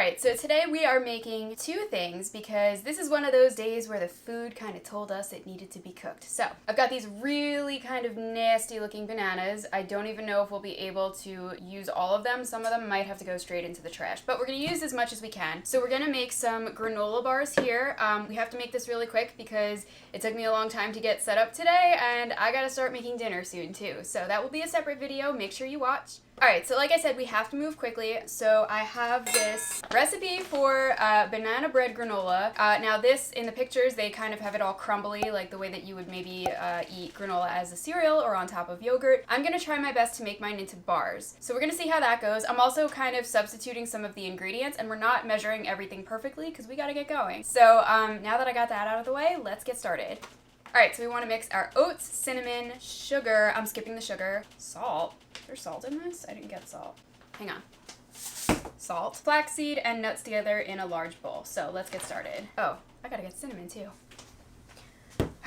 Alright, so today we are making two things because this is one of those days where the food kind of told us it needed to be cooked. So, I've got these really kind of nasty looking bananas. I don't even know if we'll be able to use all of them. Some of them might have to go straight into the trash, but we're going to use as much as we can. So we're going to make some granola bars here. We have to make this really quick because it took me a long time to get set up today and I got to start making dinner soon too. So that will be a separate video. Make sure you watch. Alright, so like I said, we have to move quickly, so I have this recipe for banana bread granola. Now this, in the pictures, they kind of have it all crumbly, like the way that you would maybe eat granola as a cereal or on top of yogurt. I'm going to try my best to make mine into bars. So we're going to see how that goes. I'm also kind of substituting some of the ingredients, and we're not measuring everything perfectly because we got to get going. So now that I got that out of the way, let's get started. Alright, so we want to mix our oats, cinnamon, sugar, I'm skipping the sugar, salt. Is there salt in this? I didn't get salt. Hang on. Salt, flaxseed, and nuts together in a large bowl. So let's get started. Oh, I gotta get cinnamon too.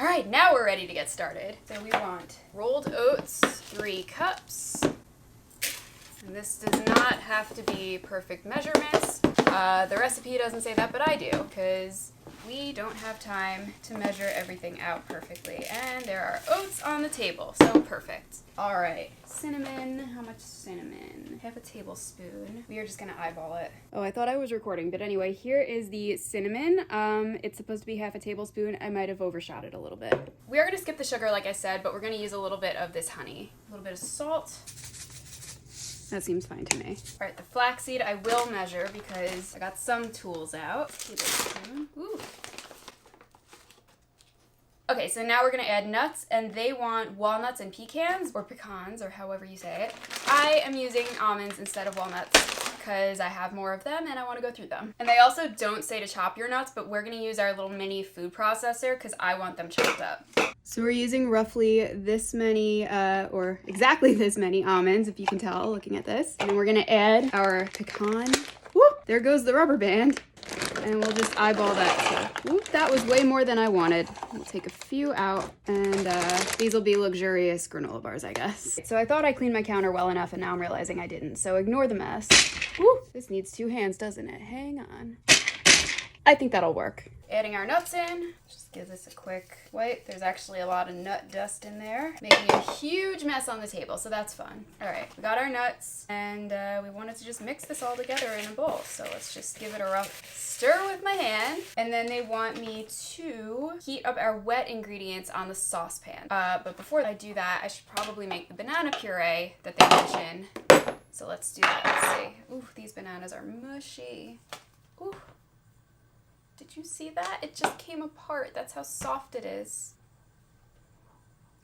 Alright, now we're ready to get started. So we want rolled oats, 3 cups. And this does not have to be perfect measurements. The recipe doesn't say that, but I do, because we don't have time to measure everything out perfectly. And there are oats on the table, so perfect. All right, cinnamon, how much cinnamon? Half a tablespoon. We are just gonna eyeball it. Oh, I thought I was recording, but anyway, here is the cinnamon. It's supposed to be half a tablespoon. I might have overshot it a little bit. We are gonna skip the sugar, like I said, but we're gonna use a little bit of this honey. A little bit of salt. That seems fine to me. All right, the flaxseed I will measure because I got some tools out. Ooh. Okay, so now we're gonna add nuts, and they want walnuts and pecans, or pecans, or however you say it. I am using almonds instead of walnuts because I have more of them and I wanna go through them. And they also don't say to chop your nuts, but we're gonna use our little mini food processor because I want them chopped up. So we're using roughly this many, or exactly this many almonds, if you can tell looking at this. And then we're gonna add our pecan. Whoop, there goes the rubber band. And we'll just eyeball that too. Whoop, that was way more than I wanted. We'll take a few out, and these will be luxurious granola bars, I guess. So I thought I cleaned my counter well enough, and now I'm realizing I didn't, so ignore the mess. Whoop, this needs 2 hands, doesn't it? Hang on. I think that'll work. Adding our nuts in, just give this a quick wipe. There's actually a lot of nut dust in there, making a huge mess on the table, so that's fun. All right, we got our nuts, and we wanted to just mix this all together in a bowl, so let's just give it a rough stir with my hand. And then they want me to heat up our wet ingredients on the saucepan. But before I do that, I should probably make the banana puree that they mention. So let's do that. Let's see. Ooh, these bananas are mushy. Ooh. Did you see that? It just came apart. That's how soft it is.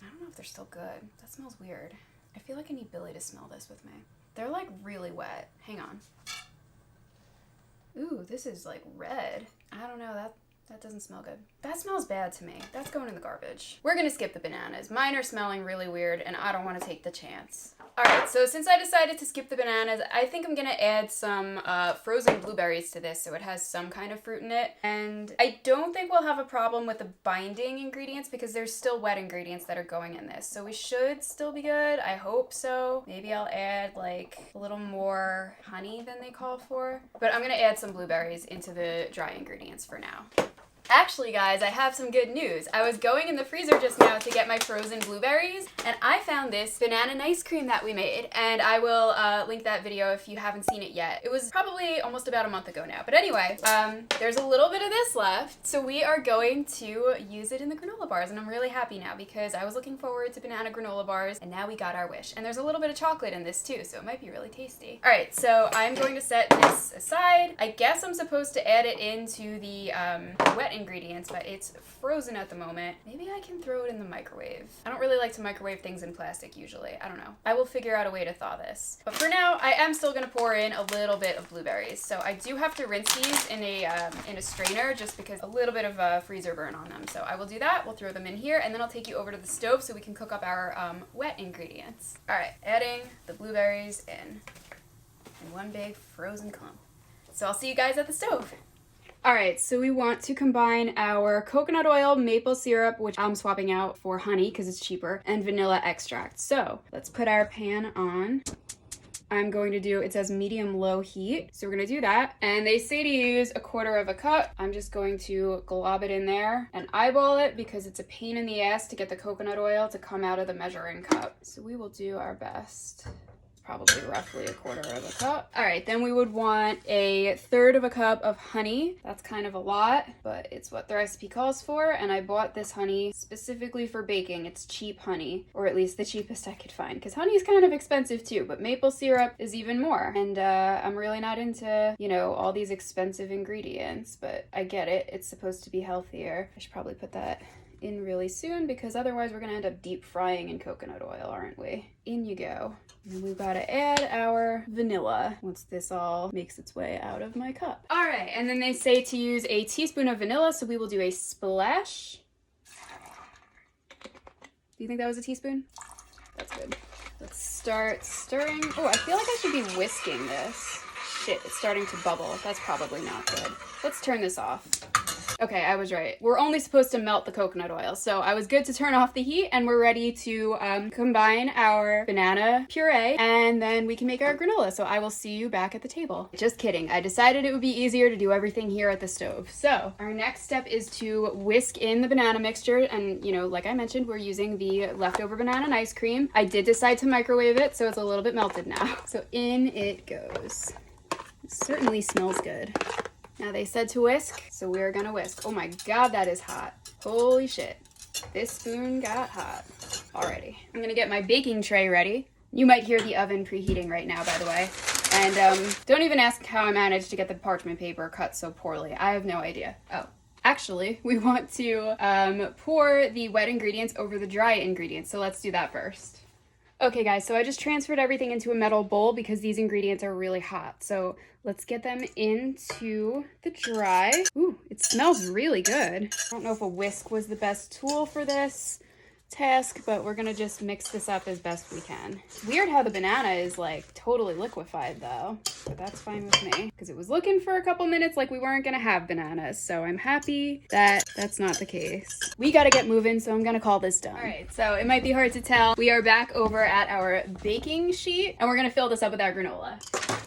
I don't know if they're still good. That smells weird. I feel like I need Billy to smell this with me. They're like really wet. Hang on. Ooh, this is like red. I don't know, that doesn't smell good. That smells bad to me. That's going in the garbage. We're gonna skip the bananas. Mine are smelling really weird and I don't wanna take the chance. Alright, so since I decided to skip the bananas, I think I'm gonna add some frozen blueberries to this so it has some kind of fruit in it. And I don't think we'll have a problem with the binding ingredients because there's still wet ingredients that are going in this. So we should still be good. I hope so. Maybe I'll add like a little more honey than they call for. But I'm gonna add some blueberries into the dry ingredients for now. Actually, guys, I have some good news. I was going in the freezer just now to get my frozen blueberries, and I found this banana ice cream that we made, and I will link that video if you haven't seen it yet. It was probably almost about a month ago now, but anyway, there's a little bit of this left, so we are going to use it in the granola bars, and I'm really happy now because I was looking forward to banana granola bars, and now we got our wish. And there's a little bit of chocolate in this too, so it might be really tasty. All right, so I'm going to set this aside. I guess I'm supposed to add it into the wet ingredients, but it's frozen at the moment. Maybe I can throw it in the microwave. I don't really like to microwave things in plastic usually. I don't know. I will figure out a way to thaw this. But for now, I am still gonna pour in a little bit of blueberries. So I do have to rinse these in a strainer just because a little bit of freezer burn on them. So I will do that. We'll throw them in here, and then I'll take you over to the stove so we can cook up our wet ingredients. All right, adding the blueberries in one big frozen clump. So I'll see you guys at the stove. Alright, so we want to combine our coconut oil, maple syrup, which I'm swapping out for honey because it's cheaper, and vanilla extract. So let's put our pan on. I'm going to do, it says medium-low heat. So we're gonna do that. And they say to use 1/4 cup. I'm just going to glob it in there and eyeball it because it's a pain in the ass to get the coconut oil to come out of the measuring cup. So we will do our best. Probably roughly 1/4 cup. All right, then we would want 1/3 cup of honey. That's kind of a lot, but it's what the recipe calls for. And I bought this honey specifically for baking. It's cheap honey, or at least the cheapest I could find, because honey is kind of expensive too, but maple syrup is even more. And I'm really not into, you know, all these expensive ingredients, but I get it. It's supposed to be healthier. I should probably put that in really soon because otherwise we're gonna end up deep frying in coconut oil, aren't we? In you go. And we've got to add our vanilla once this all makes its way out of my cup. All right, and then they say to use a teaspoon of vanilla, so we will do a splash. Do you think that was a teaspoon? That's good. Let's start stirring. Oh, I feel like I should be whisking this. Shit, it's starting to bubble. That's probably not good. Let's turn this off. Okay, I was right. We're only supposed to melt the coconut oil, so I was good to turn off the heat, and we're ready to combine our banana puree, and then we can make our granola, so I will see you back at the table. Just kidding. I decided it would be easier to do everything here at the stove. So our next step is to whisk in the banana mixture, and, you know, like I mentioned, we're using the leftover banana and ice cream. I did decide to microwave it, so it's a little bit melted now. So in it goes. It certainly smells good. Now they said to whisk, so we're gonna whisk. Oh my God, that is hot. Holy shit. This spoon got hot. Alrighty. I'm gonna get my baking tray ready. You might hear the oven preheating right now, by the way. And don't even ask how I managed to get the parchment paper cut so poorly. I have no idea. Oh. Actually, we want to pour the wet ingredients over the dry ingredients, so let's do that first. Okay guys, so I just transferred everything into a metal bowl because these ingredients are really hot. So let's get them into the dry. Ooh, it smells really good. I don't know if a whisk was the best tool for this task, but we're gonna just mix this up as best we can. It's weird how the banana is like totally liquefied though, but that's fine with me because it was looking for a couple minutes like we weren't gonna have bananas, so I'm happy that that's not the case. We gotta get moving, so I'm gonna call this done. All right, so it might be hard to tell. We are back over at our baking sheet and we're gonna fill this up with our granola.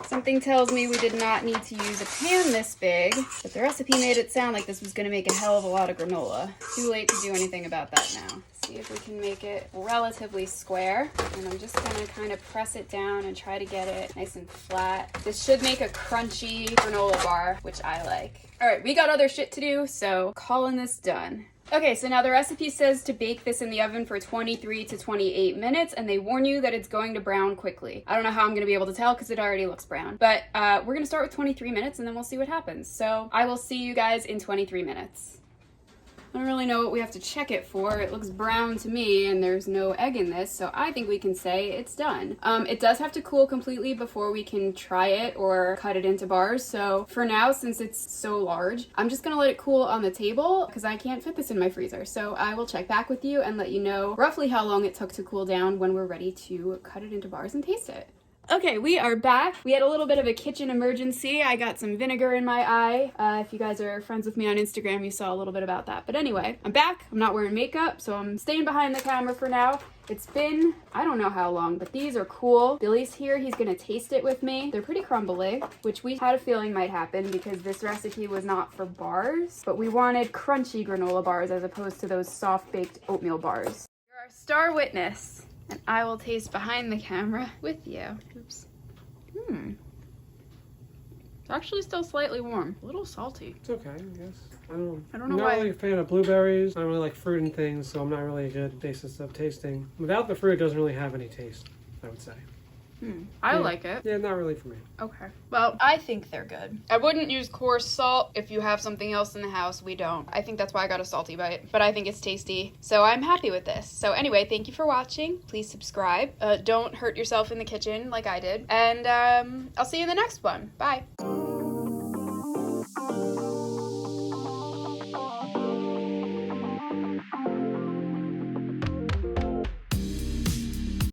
Something tells me we did not need to use a pan this big, but the recipe made it sound like this was gonna make a hell of a lot of granola. Too late to do anything about that now. See if we can make it relatively square. And I'm just gonna kind of press it down and try to get it nice and flat. This should make a crunchy granola bar, which I like. All right, we got other shit to do, so calling this done. Okay, so now the recipe says to bake this in the oven for 23 to 28 minutes, and they warn you that it's going to brown quickly. I don't know how I'm gonna be able to tell because it already looks brown, but we're gonna start with 23 minutes and then we'll see what happens. So I will see you guys in 23 minutes. I don't really know what we have to check it for. It looks brown to me and there's no egg in this, so I think we can say it's done. It does have to cool completely before we can try it or cut it into bars, so for now, since it's so large, I'm just gonna let it cool on the table because I can't fit this in my freezer. So I will check back with you and let you know roughly how long it took to cool down when we're ready to cut it into bars and taste it. Okay, we are back. We had a little bit of a kitchen emergency. I got some vinegar in my eye. If you guys are friends with me on Instagram, you saw a little bit about that. But anyway, I'm back. I'm not wearing makeup, so I'm staying behind the camera for now. It's been, I don't know how long, but these are cool. Billy's here. He's gonna taste it with me. They're pretty crumbly, which we had a feeling might happen because this recipe was not for bars, but we wanted crunchy granola bars as opposed to those soft-baked oatmeal bars. You're our star witness. And I will taste behind the camera with you. Oops. It's actually still slightly warm. A little salty. It's okay, I guess. I don't know why. I'm not really a fan of blueberries. I don't really like fruit and things, so I'm not really a good basis of tasting. Without the fruit, it doesn't really have any taste, I would say. I like it. Yeah, not really for me. Okay. Well, I think they're good. I wouldn't use coarse salt if you have something else in the house. We don't. I think that's why I got a salty bite, but I think it's tasty. So I'm happy with this. So anyway, thank you for watching. Please subscribe. Don't hurt yourself in the kitchen like I did. And I'll see you in the next one. Bye.